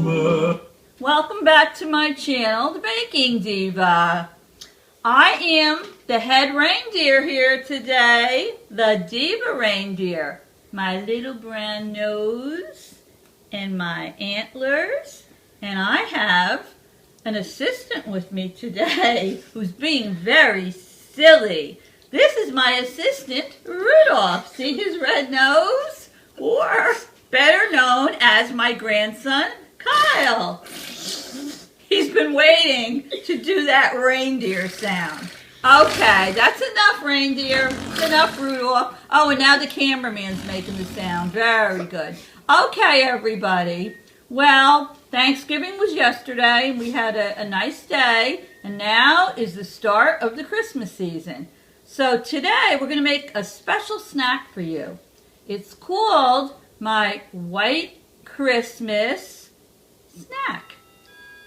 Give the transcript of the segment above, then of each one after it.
Christmas. Welcome back to my channel, The Baking Diva. I am the head reindeer here today, the Diva reindeer. My little brown nose and my antlers. And I have an assistant with me today who's being very silly. This is my assistant, Rudolph. See his red nose? Or better known as my grandson, Kyle. He's been waiting to do that reindeer sound. Okay, that's enough reindeer. That's enough Rudolph. Oh, and now the cameraman's making the sound. Very good. Okay, everybody. Well, Thanksgiving was yesterday. We had a nice day. And now is the start of the Christmas season. So today we're going to make a special snack for you. It's called my White Christmas snack.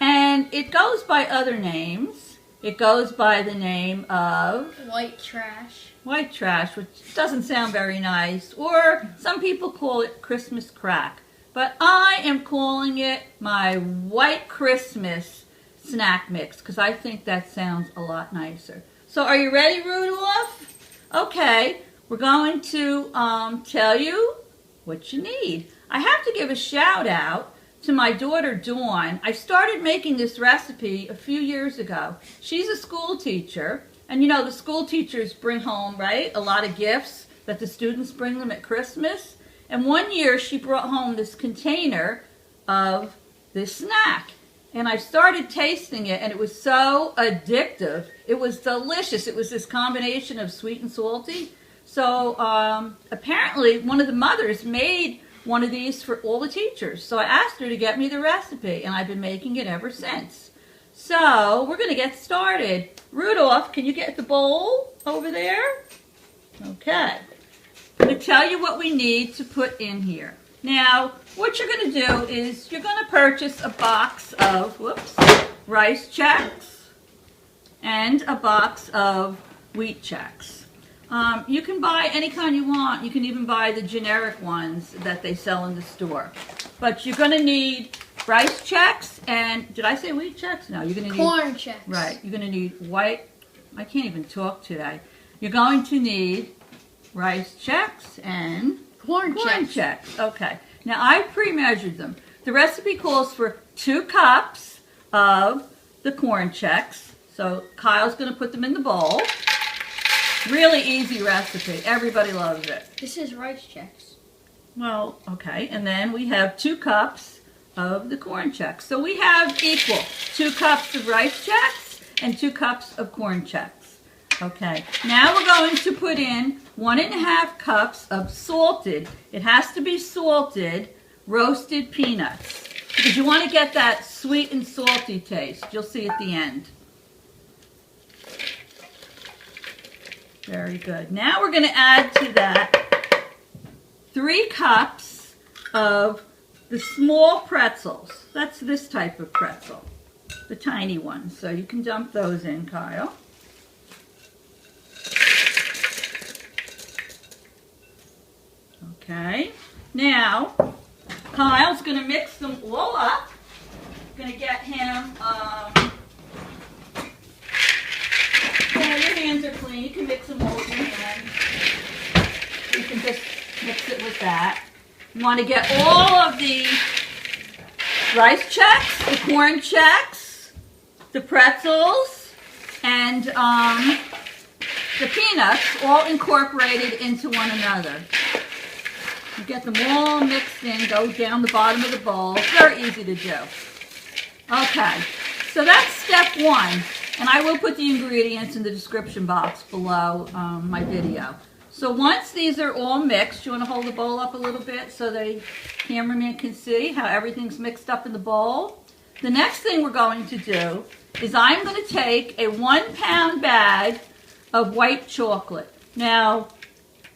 And it goes by other names. It goes by the name of white trash. White trash, which doesn't sound very nice. Or some people call it Christmas crack. But I am calling it my White Christmas snack mix because I think that sounds a lot nicer. So are you ready, Rudolph? Okay, we're going to tell you what you need. I have to give a shout out to my daughter Dawn. I started making this recipe a few years ago. She's a school teacher, and you know the school teachers bring home, right, a lot of gifts that the students bring them at Christmas. And one year she brought home this container of this snack. And I started tasting it, and it was so addictive. It was delicious. It was this combination of sweet and salty. So apparently one of the mothers made one of these for all the teachers. So I asked her to get me the recipe, and I've been making it ever since. So we're going to get started. Rudolph, can you get the bowl over there? Okay. I'm going to tell you what we need to put in here. Now, what you're going to do is you're going to purchase a box of, rice Chex and a box of wheat Chex. You can buy any kind you want. You can even buy the generic ones that they sell in the store. But you're going to need rice Chex and, did I say wheat Chex? No, you're going to need corn Chex. Right, you're going to need white, I can't even talk today. You're going to need rice Chex and corn Chex. Okay. Now, I pre-measured them. The recipe calls for 2 cups of the corn Chex. So Kyle's going to put them in the bowl. Really easy recipe. Everybody loves it. This is rice Chex. Well, okay. And then we have 2 cups of the corn Chex. So we have equal 2 cups of rice Chex and 2 cups of corn Chex. Okay. Now we're going to put in 1.5 cups of salted. It has to be salted roasted peanuts because you want to get that sweet and salty taste. You'll see at the end. Very good. Now we're going to add to that 3 cups of the small pretzels. That's this type of pretzel, the tiny ones. So you can dump those in, Kyle. Okay. Now, Kyle's going to mix them all up. Going to get him, yeah, your hands are clean. You can mix them all with your hands. You can just mix it with that. You want to get all of the rice Chex, the corn Chex, the pretzels, and the peanuts all incorporated into one another. You get them all mixed in, go down the bottom of the bowl. It's very easy to do. Okay, so that's step 1. And I will put the ingredients in the description box below my video. So once these are all mixed, you want to hold the bowl up a little bit so the cameraman can see how everything's mixed up in the bowl. The next thing we're going to do is I'm going to take a 1-pound bag of white chocolate. Now,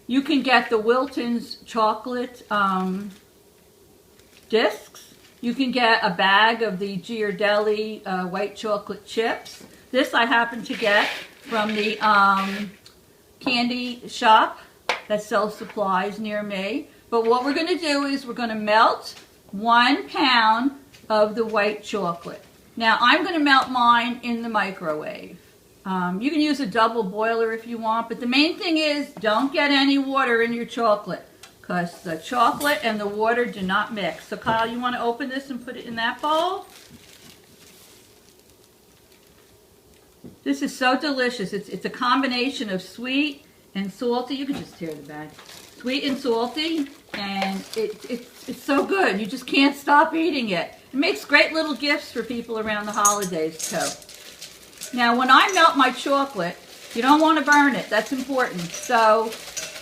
you can get the Wilton's chocolate discs. You can get a bag of the Ghirardelli white chocolate chips. This I happen to get from the candy shop that sells supplies near me. But what we're going to do is we're going to melt 1 pound of the white chocolate. Now I'm going to melt mine in the microwave. You can use a double boiler if you want, but the main thing is don't get any water in your chocolate because the chocolate and the water do not mix. So Kyle, you want to open this and put it in that bowl? This is so delicious. It's a combination of sweet and salty. You can just tear the bag. Sweet and salty, and it's so good. You just can't stop eating it. It makes great little gifts for people around the holidays too. Now when I melt my chocolate, you don't want to burn it. That's important. So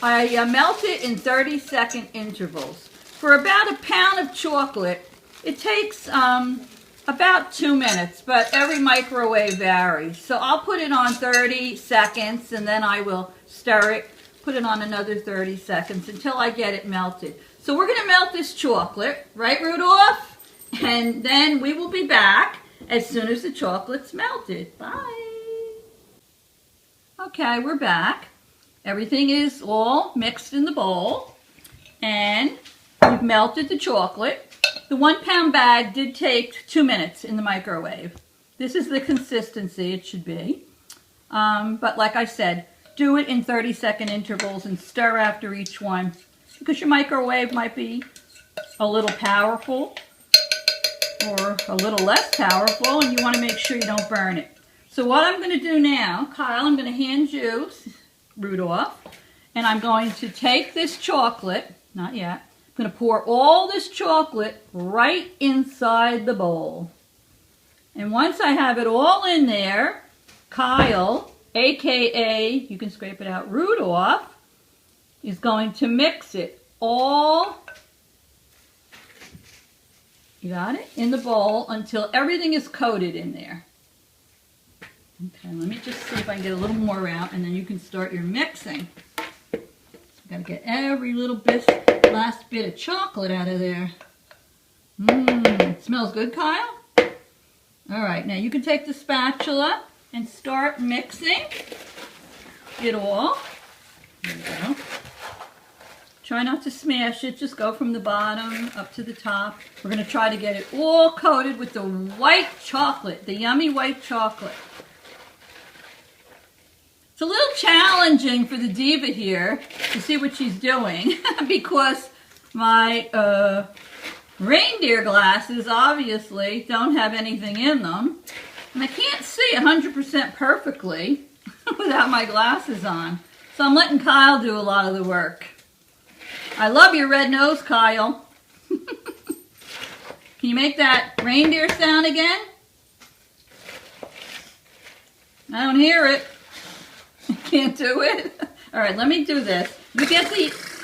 I melt it in 30-second intervals. For about a pound of chocolate, it takes about 2 minutes, but every microwave varies. So I'll put it on 30 seconds and then I will stir it, put it on another 30 seconds until I get it melted. So we're going to melt this chocolate, right Rudolph? And then we will be back as soon as the chocolate's melted. Bye. Okay, we're back. Everything is all mixed in the bowl and we've melted the chocolate. The 1 pound bag did take 2 minutes in the microwave. This is the consistency it should be. But like I said, do it in 30-second intervals and stir after each one because your microwave might be a little powerful or a little less powerful and you want to make sure you don't burn it. So what I'm going to do now, Kyle, I'm going to hand you Rudolph, and I'm going to take this chocolate, not yet, I'm going to pour all this chocolate right inside the bowl. And once I have it all in there, Kyle, aka, you can scrape it out, Rudolph, is going to mix it all, you got it, in the bowl until everything is coated in there. Okay, let me just see if I can get a little more out and then you can start your mixing. Got to get every little last bit of chocolate out of there. It smells good, Kyle? All right, now you can take the spatula and start mixing it all. There we go. Try not to smash it, just go from the bottom up to the top. We're going to try to get it all coated with the white chocolate, the yummy white chocolate. It's a little challenging for the diva here to see what she's doing because my reindeer glasses obviously don't have anything in them. And I can't see 100% perfectly without my glasses on. So I'm letting Kyle do a lot of the work. I love your red nose, Kyle. Can you make that reindeer sound again? I don't hear it. Can't do it? All right, let me do this. You get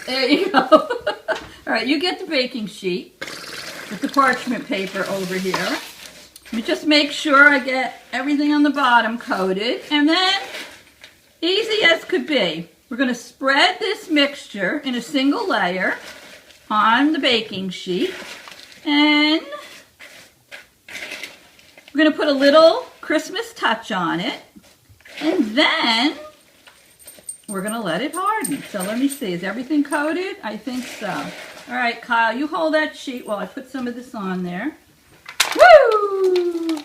there you go. All right, you get the baking sheet with the parchment paper over here. Let me just make sure I get everything on the bottom coated. And then, easy as could be, we're going to spread this mixture in a single layer on the baking sheet. And we're going to put a little Christmas touch on it. And then we're going to let it harden. So let me see. Is everything coated? I think so. All right, Kyle, you hold that sheet while I put some of this on there. Woo!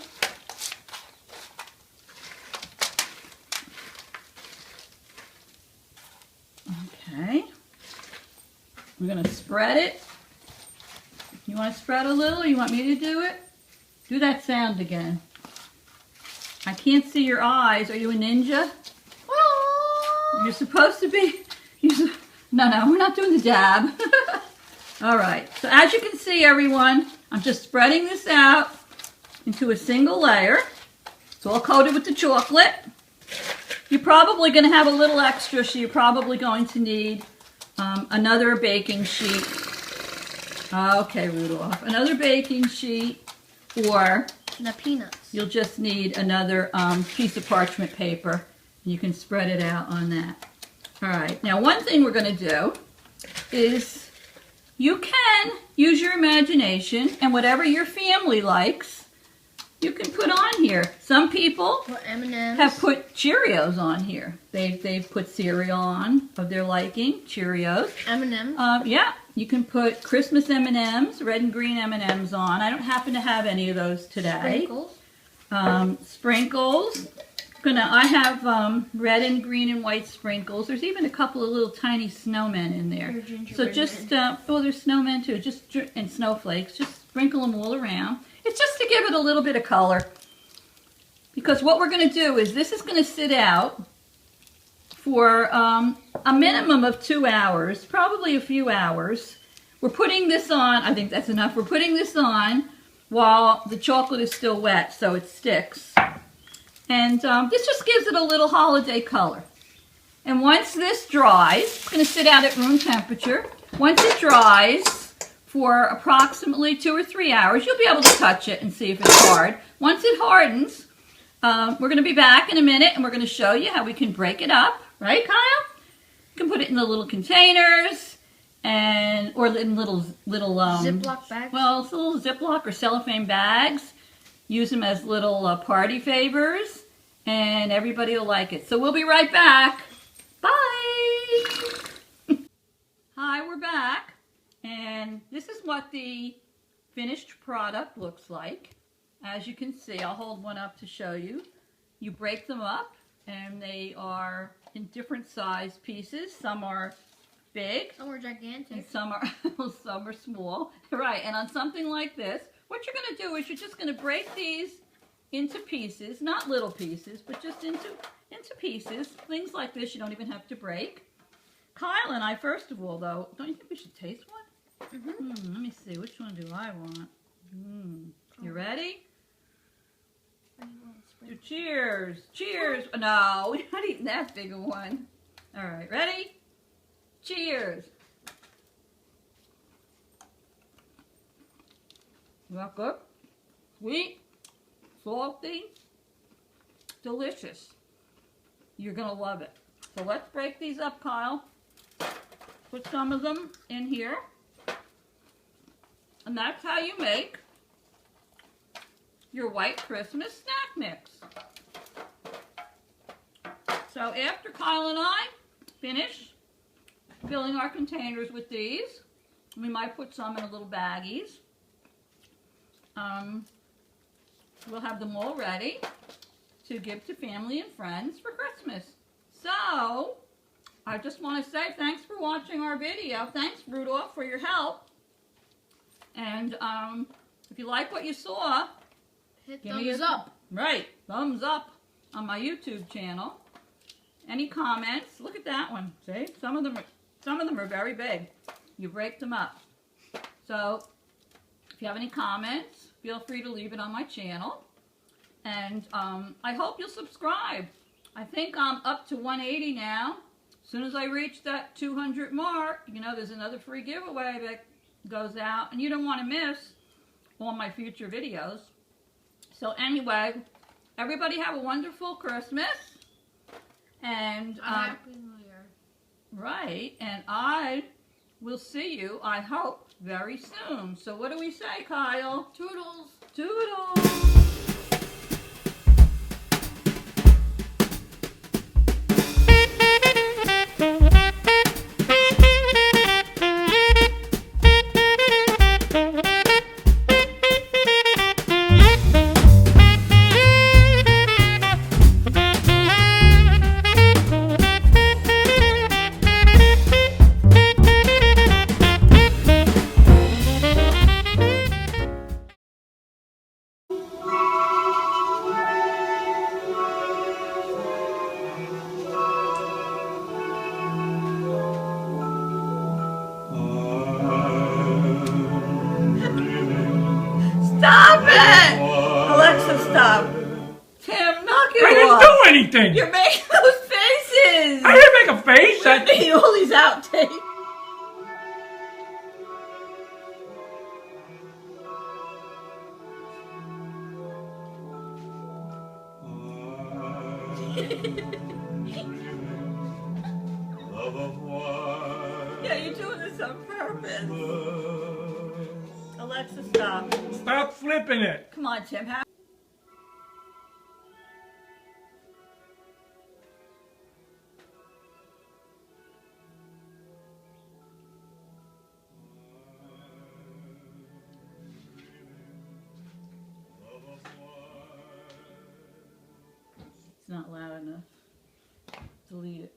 Okay. We're going to spread it. You want to spread a little or you want me to do it? Do that sound again. I can't see your eyes. Are you a ninja? You're supposed to be. No, we're not doing the dab. All right. So as you can see, everyone, I'm just spreading this out into a single layer. It's all coated with the chocolate. You're probably going to have a little extra, so you're probably going to need another baking sheet. Okay, Rudolph. Another baking sheet, or The peanuts. you'll just need another piece of parchment paper. You can spread it out on that. All right. Now, one thing we're going to do is you can use your imagination and whatever your family likes, you can put on here. Some people M&Ms. have put Cheerios on here. They've put cereal on of their liking, Cheerios. M&Ms. Yeah, you can put Christmas M&Ms, red and green M&Ms on. I don't happen to have any of those today. Sprinkles. I have red and green and white sprinkles. There's even a couple of little tiny snowmen in there. So just, oh, there's snowmen too, and snowflakes. Just sprinkle them all around. It's just to give it a little bit of color. Because what we're going to do is this is going to sit out for a minimum of 2 hours, probably a few hours. We're putting this on, I think that's enough. We're putting this on while the chocolate is still wet so it sticks. And this just gives it a little holiday color. And once this dries, it's going to sit out at room temperature. Once it dries for approximately 2 or 3 hours, you'll be able to touch it and see if it's hard. Once it hardens, we're going to be back in a minute and we're going to show you how we can break it up. Right, Kyle? You can put it in the little containers or in little Ziploc bags. Well, it's little Ziploc or cellophane bags. Use them as little party favors, and everybody will like it. So we'll be right back. Bye! Hi, we're back, and this is what the finished product looks like. As you can see, I'll hold one up to show you. You break them up, and they are in different size pieces. Some are big. Some are gigantic. And some are small. Right, and on something like this, what you're going to do is you're just going to break these into pieces, not little pieces, but just into pieces. Things like this you don't even have to break. Kyle and I, first of all, though, don't you think we should taste one? Mm-hmm. Let me see. Which one do I want? You ready? Cheers. Cheers. No, we're not eating that big a one. All right, ready? Cheers. Not good? Sweet, salty, delicious. You're going to love it. So let's break these up, Kyle. Put some of them in here. And that's how you make your white Christmas snack mix. So after Kyle and I finish filling our containers with these, we might put some in a little baggies. We'll have them all ready to give to family and friends for Christmas. So, I just want to say thanks for watching our video. Thanks, Rudolph, for your help. And if you like what you saw, hit give me a thumbs up. Right, thumbs up on my YouTube channel. Any comments? Look at that one. See, some of them are very big. You break them up. So, if you have any comments, feel free to leave it on my channel. And I hope you'll subscribe. I think I'm up to 180 now. As soon as I reach that 200 mark, you know, there's another free giveaway that goes out. And you don't want to miss all my future videos. So anyway, everybody have a wonderful Christmas. And Happy New Year. Right. And I will see you, I hope, very soon. So what do we say, Kyle? Toodles. Toodles. Stop it! Alexa, stop. Tim, knock it off. I didn't do anything. You're making those faces. I didn't make a face. I made all these outtakes. Yeah, you're doing this on purpose. Alexa, stop. Stop flipping it. Come on, Tim. It's not loud enough. Delete it.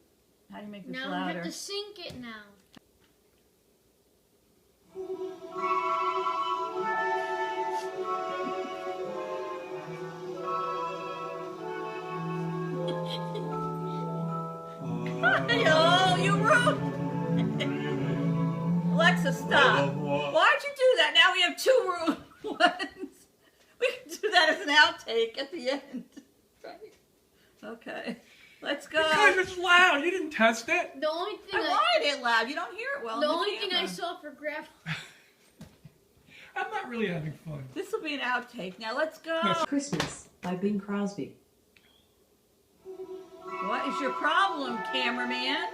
How do you make this Now we louder? have to sync it now. Oh, you ruined. Alexa, stop. Why'd you do that? Now we have two ruined ones. We can do that as an outtake at the end. Right? Okay. Let's go. Because it's loud. You didn't test it. The only thing I wanted it loud. You don't hear it well. the on only thing I camera. saw for Grandma. I'm not really having fun. This will be an outtake. Now let's go. Christmas by Bing Crosby. What is your problem, cameraman?